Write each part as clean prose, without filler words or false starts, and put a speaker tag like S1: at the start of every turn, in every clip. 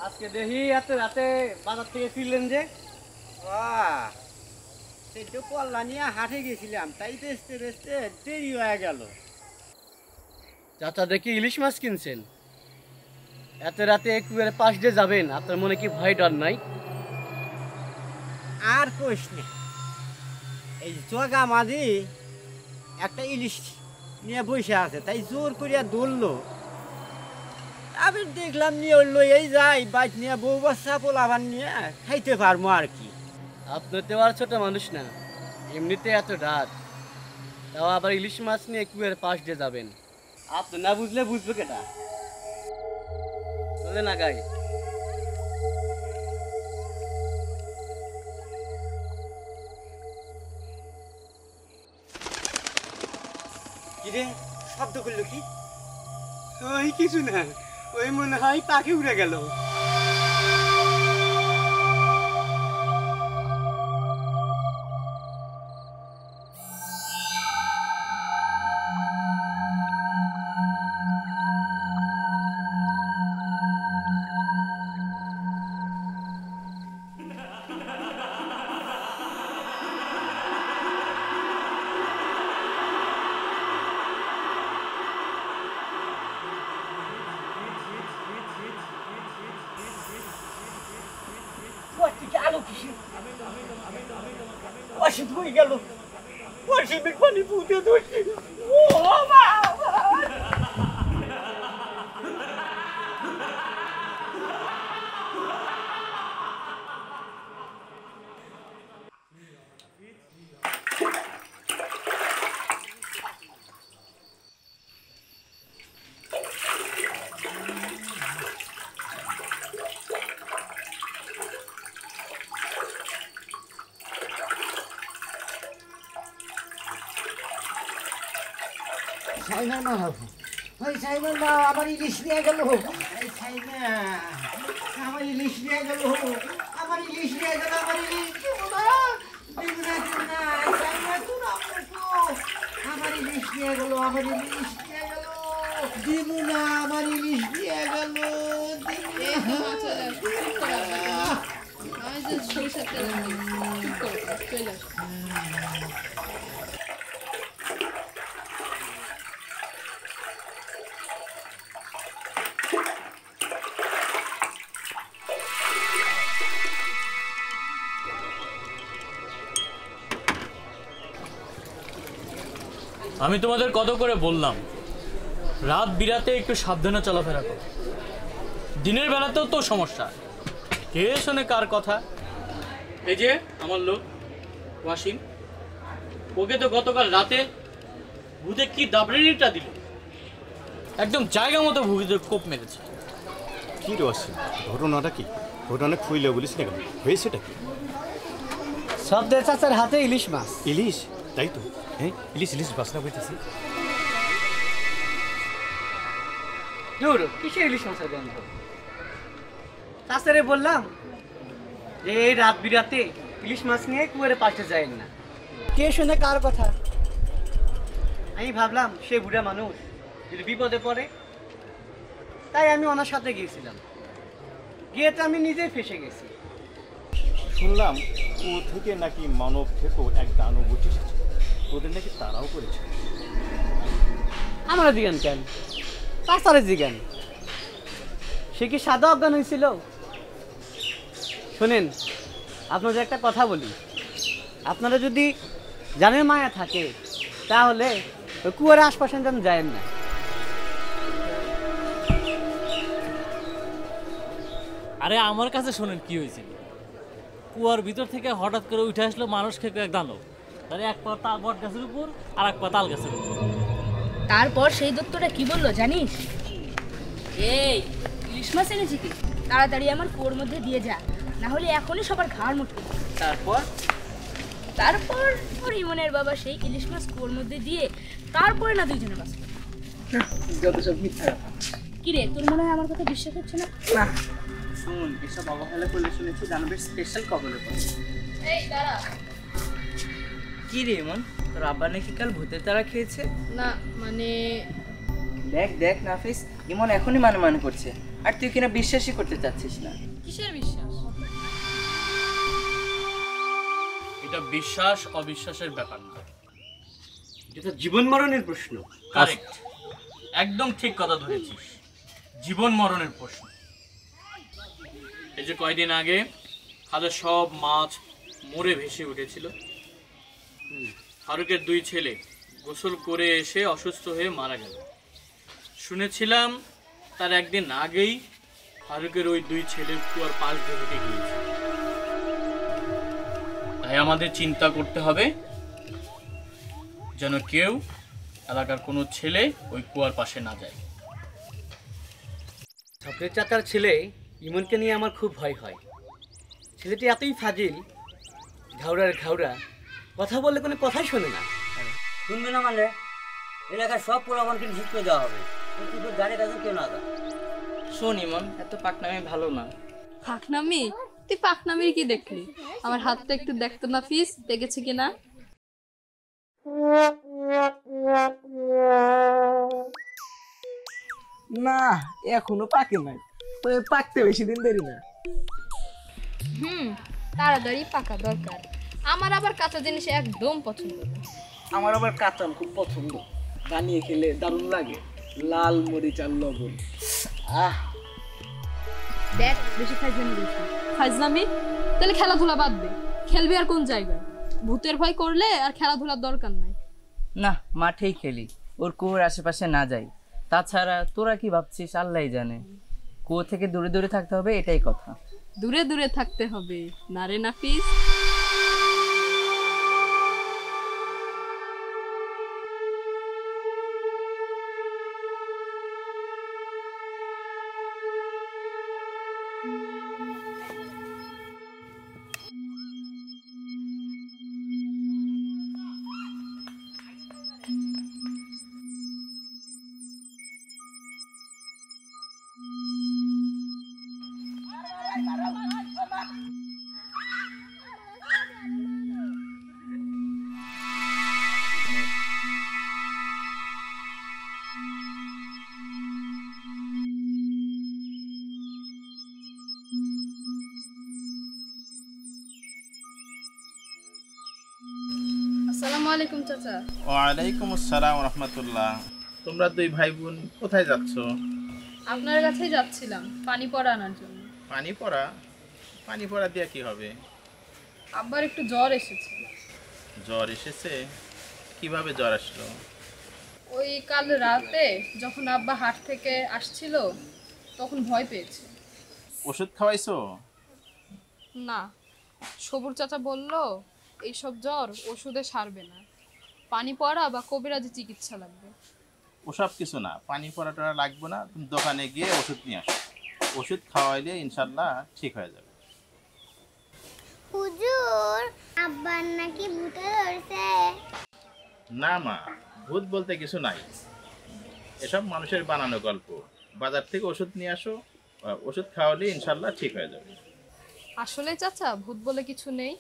S1: আজকে দেখি এত রাতে বাজার থেকে ফিরলেন যে?
S2: সেই তো কল্লা নিয়ে হাটে গেছিলাম, তাই বেচতে বেচতে দেরি হয়ে গেল।
S1: চাচা দেখি ইলিশ মাছ কিনছেন, এত রাতে কুয়ার পাশ দিয়ে যাবেন, আপনার মনে কি ভয় ডর নাই?
S2: আর কোষ নেই, এই জগা মাঝি একটা ইলিশ নিয়ে বসে আছে, তাই জোর করিয়া ধরলো। আমি দেখলাম নিয়ে লইয়াই যাই, বাইক নিয়ে বউ বাচ্চা পোলাবান নিয়ে খাইতে পারবো আর কি।
S1: আপনি তো আর ছোট মানুষ না, এমনিতে এত রাত, তাও আবার ইলিশ মাছ নিয়ে কুয়ার পাশ দিয়ে যাবেন। আপনি না বুঝলে বুঝবে কেটা? চলে না গাই।
S2: কিরে শব্দ করলো কি?
S1: ওই কিছু না, ওই মনে হয় পাখি উড়ে গেল।
S2: ধুই গেল পানি পুঁতে ধরছি। আমার ইলিশ নিয়ে গেল, আমার ইলিশ নিয়ে গেল, আমার ইলিশ নিয়ে গেল, আমার ইলিশ আমার ইলিশ নিয়ে গেল, আমার ইলিশ নিয়ে গেল, দিবু না, আমার ইলিশ নিয়ে গেল।
S3: আমি তোমাদের কত করে বললাম রাত বিরাতে একটু সাবধানে চলাফেরা করো, দিনের বেলাতেও তো সমস্যা, কে শোনে কার কথা? এই যে আমার লোক ওয়াসিম, ওকে তো গতকাল রাতে ভূতে কি দাবড়িটা দিল, একদম জায়গা মতো ভূতে কোপ মেরেছে।
S4: কি রে ওয়াসিম, ঘটনাটা কি? ঘটনা খুইলে বলিস না কেন, হয়েছেটা কি?
S1: সবদের চাচার হাতে ইলিশ মাছ।
S4: ইলিশ? তাই তো, হ্যাঁ ইলিশ ইলিশ বাসনা করতেছি।
S1: দূর, কিসের ইলিশ মাছের গন্ধ? চাচারে বললাম যে এই রাত বিরাতে ইলিশ মাছ নিয়ে কুয়ারে পাশে যায় না, কে শুনে কার কথা? আমি ভাবলাম সে বুড়া মানুষ যদি বিপদে পড়ে, তাই আমি ওনার সাথে গিয়েছিলাম, গিয়ে তো আমি নিজেই ফেসে গেছি।
S4: শুনলাম ও থেকে নাকি মানব থেকেও এক দানব উঠে এসেছে, তোদের নাকি তারাও করেছে।
S1: আমরা জিজ্ঞান কেন, চাচারে জিজ্ঞান, সে কি সাদা অজ্ঞান হয়েছিল? শোনেন, আপনাদের একটা কথা বলি, আপনারা যদি জানের মায়া থাকে তাহলে ওই কুয়ার আশপাশে যেন যায়েন না।
S5: আরে আমার কাছে শোনেন কি হয়েছিল। কুয়ার ভিতর থেকে হঠাৎ করে উঠে আসলো মানুষ খেয়ে এক দানব। তার এক পা তা বট গাছের উপর আর এক পা তাল গাছের উপর।
S6: তারপর সেই দত্তটা কি বললো জানিস? এই ইলিশ মাছ এনেছি কি, তাড়াতাড়ি আমার কুয়োর মধ্যে দিয়ে যা, না হলে এখনই সবার ঘাড় মুটকে।
S1: তারপর
S6: তারপর ওর ইমনের বাবা সেই ইলিশ মাছ কুয়োর মধ্যে দিয়ে তারপরে না দুইজনে বাঁচল।
S1: যত সব মিথ্যা কথা।
S6: কি রে, তোর মনে হয় আমার কথা বিশ্বাস হচ্ছে না?
S1: না শুন, এসব অবহেলা করলে শুনেছি দানবের স্পেশাল কবলে পড়ে।
S6: এই দাঁড়া।
S7: কি রে মন, তোর আব্বা নাকি কাল ভূতের তারা খেয়েছে?
S6: না মানে
S7: দেখ দেখ নাফিস, ইমন এখনই মানে করছে, আর তুই কিনা বিশ্বাসই করতে চাচ্ছিস না।
S6: কিসের বিশ্বাস?
S3: এটা বিশ্বাস অবিশ্বাসের ব্যাপার না।
S1: এটা জীবন মরণের প্রশ্ন।
S3: কারেক্ট, একদম ঠিক কথা ধরেছিস, জীবন মরণের প্রশ্ন। এই যে কয়দিন আগে খাদের সব মাছ মরে ভেসে উঠেছিল, ফারুকের 2 ছেলে গোসল করে এসে অসুস্থ হয়ে মারা গেল। শুনেছিলাম তার একদিন আগেই ফারুকের ওই 2 ছেলের কুয়ার পাশ দিয়ে হেঁটে গিয়েছে। তাই আমাদের চিন্তা করতে হবে যেন কেউ, এলাকার কোনো ছেলে ওই কুয়ার পাশে না যায়।
S1: ঠকের চাচার ছেলে ইমনকে নিয়ে আমার খুব ভয় হয়। ছেলেটি এতই ফাজিল, ঘাউড়ার ঘাউড়া, কথা বললে কোনো কথাই শোনে না।
S2: শুনবে না মানে এলাকার সব পোলাপানকে নিষিদ্ধ করে দেওয়া হবে, তুই তো জানি কাছে কেউ না।
S7: শোন ইমন, এত পাকনামে ভালো না।
S8: পাকনামি? তুই পাকনামির কি দেখলি? আমার হাতটা একটু দেখতো না ফিস, দেখেছে কিনা?
S9: না এখনো পাকে নাই, তবে পাকতে বেশি দিন দেরি না।
S8: তাড়াতাড়ি পাকা দরকার। আমার আবার কাঁচা জিনিস একদম পছন্দ না।
S9: আমার আবার কাঁচাম খুব পছন্দ, বানিয়ে খেলে দারুণ লাগে, লাল মরিচ আর লবণ।
S8: দেখ বেশি ফাইজলামি করিস না। ফাইজলামি? তাহলে খেলাধুলা বাদ দে। খেলবি আর কোন জায়গায়? ভূতের ভয় করলে আর খেলাধুলার দরকার নাই।
S7: না, মাঠেই খেলি, ওর কুয়োর আশেপাশে না যাই। তাছাড়া তোরা কি ভাবছিস আল্লাহই জানে। কুয়ো থেকে দূরে দূরে থাকতে হবে, এটাই কথা।
S8: দূরে দূরে থাকতে হবে না রে নাফিস। আসসালামু আলাইকুম চাচা।
S10: ওয়ালাইকুম আসসালাম রহমতুল্লাহ। তোমরা 2 ভাই বোন কোথায় যাচ্ছ?
S8: আপনার কাছেই যাচ্ছিলাম পানি পড়া আনার জন্য।
S10: পানি পড়া দিয়ে কি হবে?
S8: আব্বার একটু জ্বর এসেছে।
S10: জ্বর এসেছে? কিভাবে জ্বর আসলো?
S8: ওই কাল রাতে যখন আব্বা হাট থেকে আসছিল তখন ভয় পেয়েছে।
S10: ওষুধ খাওয়াইছো?
S8: না, সবুর চাচা বলল এইসব জ্বর ওষুধে সারবে না, পানি পড়া বা কবিরাজি চিকিৎসা লাগবে।
S10: ওসব কিছু না, পানি পড়াটা লাগবে না, তুমি দোকানে গিয়ে ওষুধ নিয়ে আসো। ওষুধ খাওয়াইলে ইনশাল্লাহ ঠিক হয়ে যাবে।
S11: হুজুর, আব্বার নাকি ভূতে ধরছে?
S10: না মা, ভূত বলতে কিছু নাই, এসব মানুষের বানানো গল্প। বাজার থেকে ওষুধ নিয়ে আসো, ওষুধ খাওয়ালে ইনশাল্লাহ ঠিক হয়ে যাবে।
S8: আসলে চাচা ভূত বলে কিছু নেই?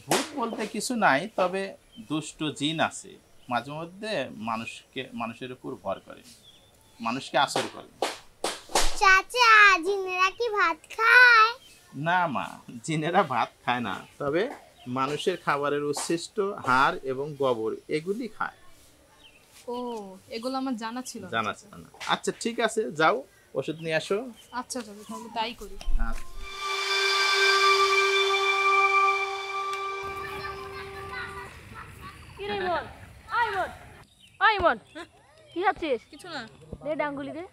S10: ভূত বলতে কিছু নাই, তবে দুষ্ট জিন আছে, মাঝে মধ্যে মানুষের উপর ভর করে, মানুষকে আসর করে।
S11: চাচা, জিনেরা কি ভাত খায়?
S10: না মা, জিনেরা ভাত খায় না, তবে মানুষের খাবারের উচ্ছিষ্ট হাড় এবং গোবর এগুলি খায়।
S8: ও, এগুলো আমার জানা ছিল না।
S10: জানা ছিল না? আচ্ছা ঠিক আছে, যাও ওষুধ নিয়ে আসো।
S8: আচ্ছা চাচা, তাহলে তাই করি।
S10: আচ্ছা।
S6: ইমন কি খাচ্ছিস?
S8: কিছু না।
S6: দে ডাঙ্গুলি দে।